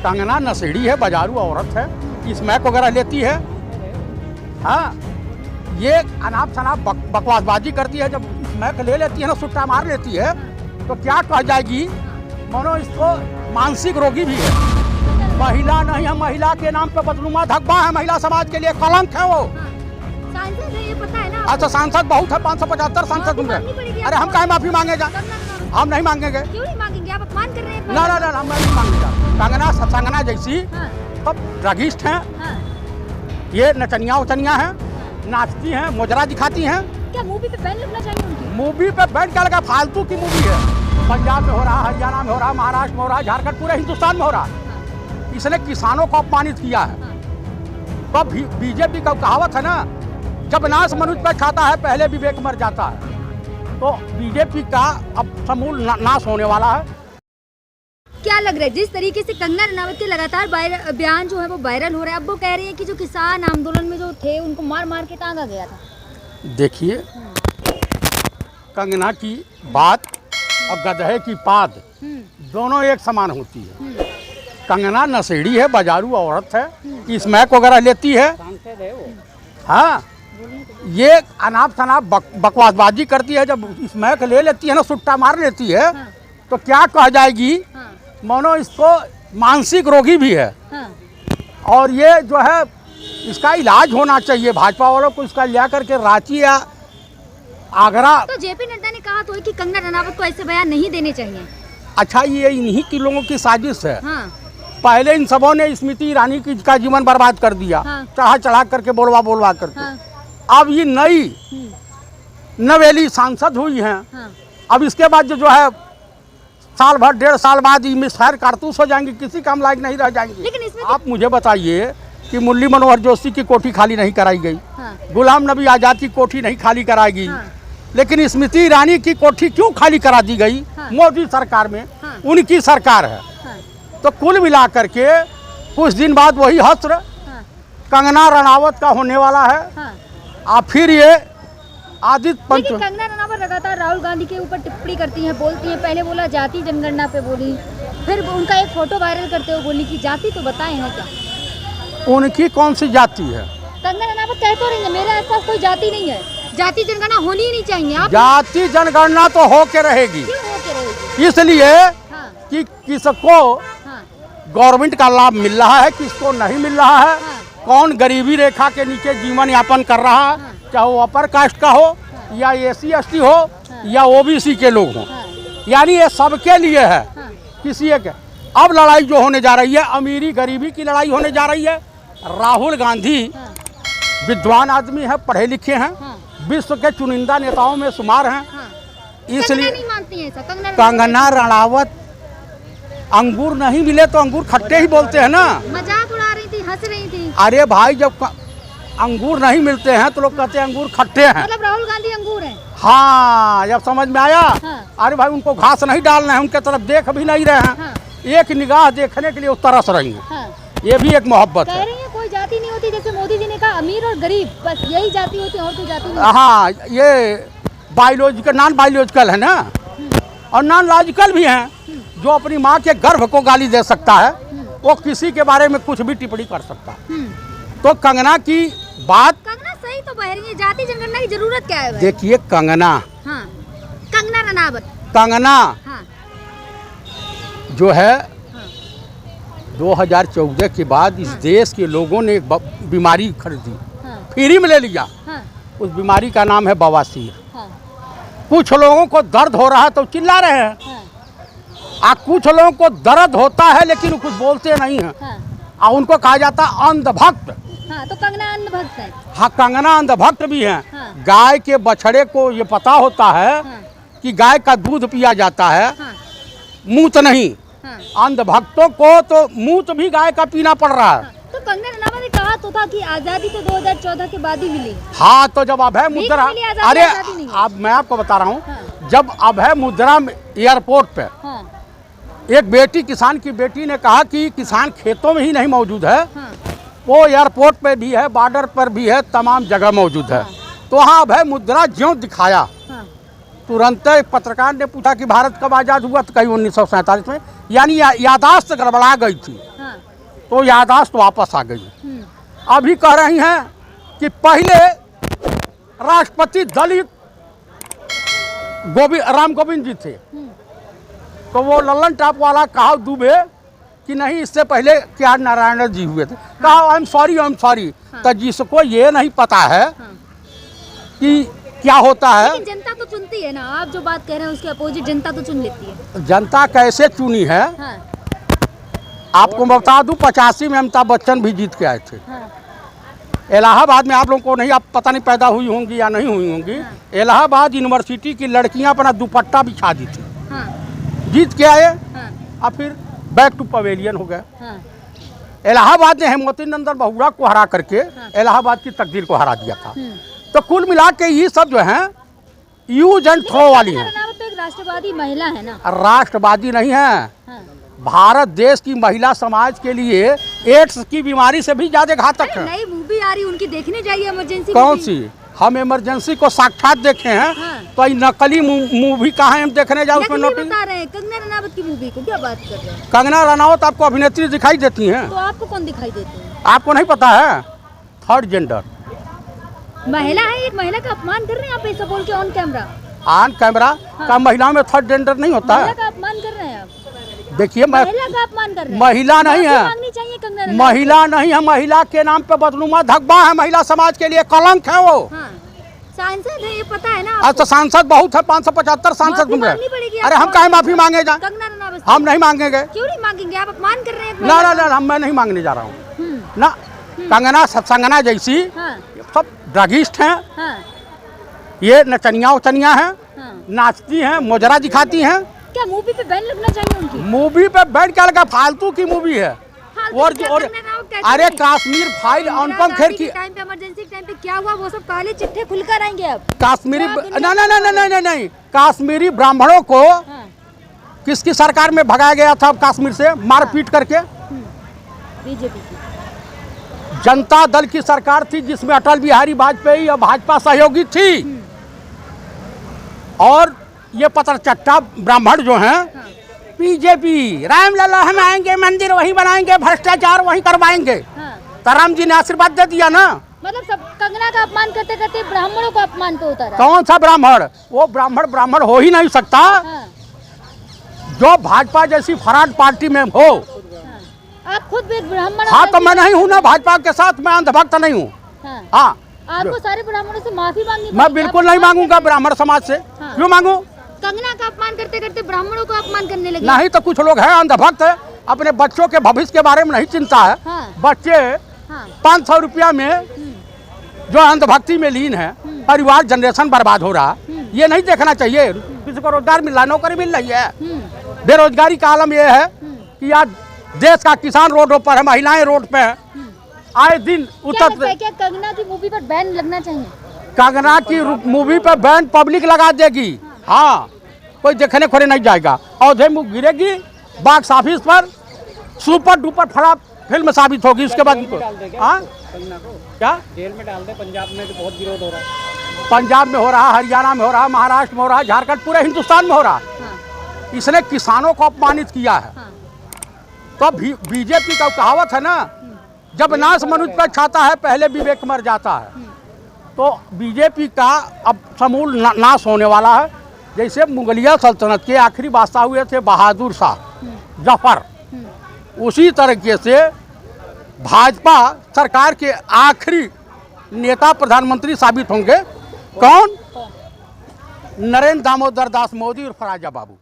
कंगना नशेड़ी है, बाजारू औरत है, स्मैक वगैरह लेती है। हाँ, ये अनाप शनाप बकवासबाजी करती है। जब स्मैक ले लेती है ना, सुट्टा मार लेती है, तो क्या कह जाएगी, मानो इसको मानसिक रोगी भी है। महिला नहीं है, महिला के नाम पे बदनुमा धब्बा है, महिला समाज के लिए कलंक है वो। सांसद है, ये पता है ना। अच्छा, सांसद बहुत है, 575 सांसद होंगे। अरे हम काहे माफी मांगेगा, हम नहीं मांगेंगे। क्यों नहीं मांगेंगे, आप अपमान कर रहे हैं। ना ना ना, हम नहीं मांगेगा। कंगना सत्संगना जैसी तब ड्रगिस्ट हैं, ये नचनिया उचनिया हैं, नाचती हैं, मुजरा दिखाती हैं। क्या मूवी पे बैन लगना चाहिए उनकी? मूवी पे बैन क्या लगा, फालतू की मूवी है। पंजाब में हो रहा, हरियाणा में हो रहा, महाराष्ट्र में हो रहा, झारखंड, पूरे हिंदुस्तान में हो रहा। इसने किसानों को अपमानित किया है। तब बीजेपी का कहावत है ना, जब नाश मनुष्य पर खाता है पहले विवेक मर जाता है। तो बीजेपी का अब समूल नाश होने वाला है। क्या लग रहा है, जिस तरीके से कंगना रनावत के लगातार बयान जो है वो वायरल हो रहा है, अब वो कह रही है कि जो किसान आंदोलन में जो थे उनको मार मार के टांगा गया था। देखिए, कंगना की बात और गधे की पाद दोनों एक समान होती है। कंगना नशेड़ी है, बाजारू औरत है, स्मैक वगैरह लेती है। हाँ, ये अनाप शनाप बकवासबाजी करती है। जब स्मैक ले लेती है ना, सुट्टा मार लेती है, तो क्या कह जाएगी, मानो इसको मानसिक रोगी भी है। और ये जो है, इसका इलाज होना चाहिए। भाजपा वालों को इसका लिया करके रांची या आगरा। तो जेपी नड्डा ने कहा तो कि कंगना रनावत को ऐसे बयान नहीं देने चाहिए। अच्छा, ये इन्हीं की लोगों की साजिश है। पहले इन सबों ने स्मृति ईरानी का जीवन बर्बाद कर दिया, चढ़ा चढ़ा करके, बोलवा करके। अब ये नई नवेली सांसद हुई हैं। अब इसके बाद जो है, साल भर 1.5 साल बाद ये मिसफायर कारतूस हो जाएंगी, किसी काम लायक नहीं रह जाएंगी। लेकिन इसमें आप मुझे बताइए कि मुरली मनोहर जोशी की कोठी खाली नहीं कराई गई, गुलाम नबी आजाद की कोठी नहीं खाली कराई, लेकिन स्मृति ईरानी की कोठी क्यों खाली करा दी गई? मोदी सरकार में, उनकी सरकार है। तो कुल मिला करके कुछ दिन बाद वही हस्र कंगना रनावत का होने वाला है। और फिर ये आदित्य पंच। कंगना रनावत लगातार राहुल गांधी के ऊपर टिप्पणी करती हैं, बोलती हैं। पहले बोला जाति जनगणना पे बोली, फिर उनका एक फोटो वायरल करते हुए बोली कि जाति तो बताएं है क्या। उनकी कौन सी जाति है? कंगना रनावत कह तो रही है, मेरे आसपास कोई जाति नहीं है, जाति जनगणना होनी ही नहीं चाहिए। आप जाति जनगणना तो हो के रहेगी। क्यों हो के रहेगी? इसलिए कि किसको गवर्नमेंट का लाभ मिल रहा है, किसको नहीं मिल रहा है, कौन गरीबी रेखा के नीचे जीवन यापन कर रहा है, चाहे वो अपर कास्ट का हो या SC ST हो या OBC के लोग हों, यानी ये सबके लिए है, किसी एक। अब लड़ाई जो होने जा रही है, अमीरी गरीबी की लड़ाई होने जा रही है। राहुल गांधी विद्वान आदमी है, पढ़े लिखे हैं, विश्व के चुनिंदा नेताओं में शुमार हैं। इसलिए नहीं मानती है ऐसा। कंगना रनावत, अंगूर नहीं मिले तो अंगूर खट्टे ही बोलते हैं ना। मजाक उड़ा रही थी, हंस रही थी। अरे भाई, जब अंगूर नहीं मिलते हैं तो लोग कहते हैं अंगूर खट्टे हैं। मतलब राहुल गांधी अंगूर हैं। हाँ, जब समझ में आया। अरे भाई, उनको घास नहीं डालना है, उनके तरफ देख भी नहीं रहे हैं। एक निगाह देखने के लिए वो तरस रही हैं। ये भी एक मोहब्बत है। कह रही है कोई जाति नहीं होती, जैसे मोदी जी ने कहा अमीर और गरीब, बस यही जाति होती है, और कोई जाति नहीं। हाँ, ये बायोलॉजिकल, नॉन बायोलॉजिकल है ना, और नॉन लॉजिकल भी हैं। जो अपनी माँ के गर्भ को गाली दे सकता है, वो किसी के बारे में कुछ भी टिप्पणी कर सकता है। तो कंगना की बात, कंगना सही तो कह रही है, जाति जनगणना की जरूरत क्या है? देखिए, कंगना रनावत, कंगना जो है 2014 के बाद इस देश के लोगों ने एक बीमारी खरीदी, फ्री में ले लिया। उस बीमारी का नाम है बवासीर। कुछ लोगों को दर्द हो रहा है तो चिल्ला रहे हैं, और कुछ लोगों को दर्द होता है लेकिन कुछ बोलते नहीं हैं, और उनको कहा जाता है अंधभक्त। तो कंगना अंधभक्त है। हाँ, कंगना अंधभक्त भी हैं। गाय के बछड़े को ये पता होता है कि गाय का दूध पिया जाता है, मूत नहीं। अंधभक्तों को तो मूत भी गाय का पीना पड़ रहा है। तो कंगना रनावत ने कहा तो था कि आजादी तो 2014 के बाद ही मिली। हाँ, तो जब अभय मुद्रा, अरे अब मैं आपको बता रहा हूँ, जब अभय मुद्रा एयरपोर्ट पे एक बेटी, किसान की बेटी ने कहा कि किसान खेतों में ही नहीं मौजूद है, वो एयरपोर्ट पे भी है, बॉर्डर पर भी है, तमाम जगह मौजूद है। तो हाँ, अभय मुद्रा ज्यों दिखाया, तुरंत एक पत्रकार ने पूछा कि भारत कब आज़ाद हुआ, तो कहीं 1947 में, यानी यादाश्त गड़बड़ा गई थी। तो याददाश्त वापस आ गई। अभी कह रही हैं कि पहले राष्ट्रपति दलित राम गोविंद जी थे, तो वो लल्लन टॉप वाला कहा दुबे कि नहीं, इससे पहले क्या नारायण जी हुए थे। कहा आई एम सॉरी। तो जिसको ये नहीं पता है कि क्या होता है, लेकिन जनता तो चुनती है ना, आप जो बात कह रहे हैं उसके अपोजिट जनता तो चुन लेती है। जनता कैसे चुनी है? हाँ। आपको बता दूं 85 में अमिताभ बच्चन भी जीत के आए थे। हाँ। इलाहाबाद में, आप लोगों को नहीं, आप पता नहीं पैदा हुई होंगी या नहीं हुई होंगी, इलाहाबाद यूनिवर्सिटी की लड़कियां अपना दुपट्टा बिछा दी थी। हाँ। जीत के आए। हाँ। और फिर बैक टू पवेलियन हो गए। हाँ। इलाहाबाद ने हेमवती नंदन बहुगुणा को हरा करके इलाहाबाद की तकदीर को हरा दिया था। तो कुल मिला के ये सब जो है यूज एंड थ्रो वाली हैं। रनावत तो एक राष्ट्रवादी महिला है ना। राष्ट्रवादी नहीं है। हाँ। भारत देश की महिला समाज के लिए एड्स की बीमारी से भी ज्यादा घातक है। नई मूवी आ रही, उनकी देखने जाइए इमरजेंसी। कौन सी? हम इमरजेंसी को साक्षात देखे हैं। हाँ। तो ये नकली मूवी कहाँ है हम देखने जाओ? उसमें नोटिस बता रहे हैं कंगना रनावत की मूवी को क्या बात कर रहे हैं? कंगना रनावत आपको अभिनेत्री दिखाई देती हैं? तो आपको कौन दिखाई देते हैं? आपको नहीं पता है? थर्ड जेंडर महिला है, एक महिला का अपमान कर रहे हैं आप ऐसा बोल के ऑन कैमरा। On camera? का महिलाओं में थर्ड जेंडर नहीं होता महिला है? का अपमान कर रहे हैं आप। देखिए, महिला का अपमान कर रहे हैं। महिला नहीं है, मांगनी चाहिए कंगना रनावत। महिला नहीं है। महिला के नाम पे बदनुमा धब्बा है, महिला समाज के लिए कलंक है वो। हाँ। सांसद है, ये पता है ना आज आपको? तो सांसद बहुत है, 575 सांसद माफी घूम रहे मांगनी पड़ेगी हैं। अरे हम आपको। काहे माफी मांगे जा? कंगना रनावत से। हम नहीं मांगेंगे। क्यों नहीं मांगेंगे? आप अपमान कर रहे हैं। ना, मैं नहीं मांगने जा रहा हूँ ना। कंगना सत्संगना जैसी हाँ। सब ड्रगिस्ट हैं, हाँ। ये नचनिया उचनिया हैं, हाँ। नाचती हैं, मोजरा दिखाती हैं। क्या मूवी पे बैन लगना चाहिए उनकी? मूवी पे बैठ क्या लगा? फालतू की मूवी है। और अरे कश्मीर फाइल अनुपम खेर की टाइम पे, इमरजेंसी टाइम पे क्या हुआ, वो सब काले चिट्ठे खुलकर आएंगे अब। कश्मीरी नहीं, कश्मीरी ब्राह्मणों को हाँ। किसकी सरकार में भगाया गया था कश्मीर से मारपीट करके? बीजेपी की। जनता दल की सरकार थी जिसमें अटल बिहारी वाजपेयी और भाजपा सहयोगी थी। और ये पत्रचट्टा ब्राह्मण जो हैं, बीजेपी, रामलला हम आएंगे, मंदिर वही बनाएंगे, भ्रष्टाचार वही करवाएंगे। हाँ। तो राम जी ने आशीर्वाद दे दिया ना। मतलब सब कंगना का अपमान करते करते ब्राह्मणों का अपमान पे उतारा। कौन सा ब्राह्मण? वो ब्राह्मण हो ही नहीं सकता हाँ। जो भाजपा जैसी फराड पार्टी में हो। हाँ। आप खुद भी एक ब्राह्मण। हाँ, तो मैं नहीं हूँ ना भाजपा के साथ, मैं अंधभक्त नहीं हूँ। हाँ। हाँ, आपको सारे ब्राह्मणों से माफी मांगनी मैं बिल्कुल नहीं मांगूंगा ब्राह्मण समाज से। हाँ। क्यों मांगू? कंगना का अपमान करते करते ब्राह्मणों को अपमान करने लगे। नहीं तो कुछ लोग हैं अंधभक्त है, अपने बच्चों के भविष्य के बारे में नहीं चिंता है। हाँ। बच्चे हाँ। 500 रुपया में जो अंधभक्ति में लीन है, परिवार जनरेशन बर्बाद हो रहा, ये नहीं देखना चाहिए। किसी को रोजगार मिल रहा, नौकरी मिल रही है। बेरोजगारी का आलम यह है कि आज देश का किसान रोडों पर है, महिलाएं रोड पे है आए दिन। क्या कंगना की मूवी पर बैन लगना चाहिए? कंगना की मूवी पे बैन पब्लिक लगा देगी। हाँ, कोई देखने खोने नहीं जाएगा। अयोध्या में गिरेगी, बॉक्स ऑफिस पर सुपर डुपर फ्लॉप फिल्म साबित होगी। उसके बाद हाँ, क्या जेल में डाल दे? पंजाब में तो बहुत विरोध हो रहा है। पंजाब में हो रहा, हरियाणा में हो रहा, महाराष्ट्र में हो रहा, झारखंड, पूरे हिंदुस्तान में हो रहा। इसने किसानों को अपमानित किया है। तो बीजेपी का कहावत है ना, जब नाश मनुष्य पर छाता है पहले विवेक मर जाता है। तो बीजेपी का अब समूल नाश होने वाला है। जैसे मुगलिया सल्तनत के आखिरी बादशाह हुए थे बहादुर शाह जफर, उसी तरीके से भाजपा सरकार के आखिरी नेता प्रधानमंत्री साबित होंगे। कौन? नरेंद्र दामोदर दास मोदी और फराजा बाबू।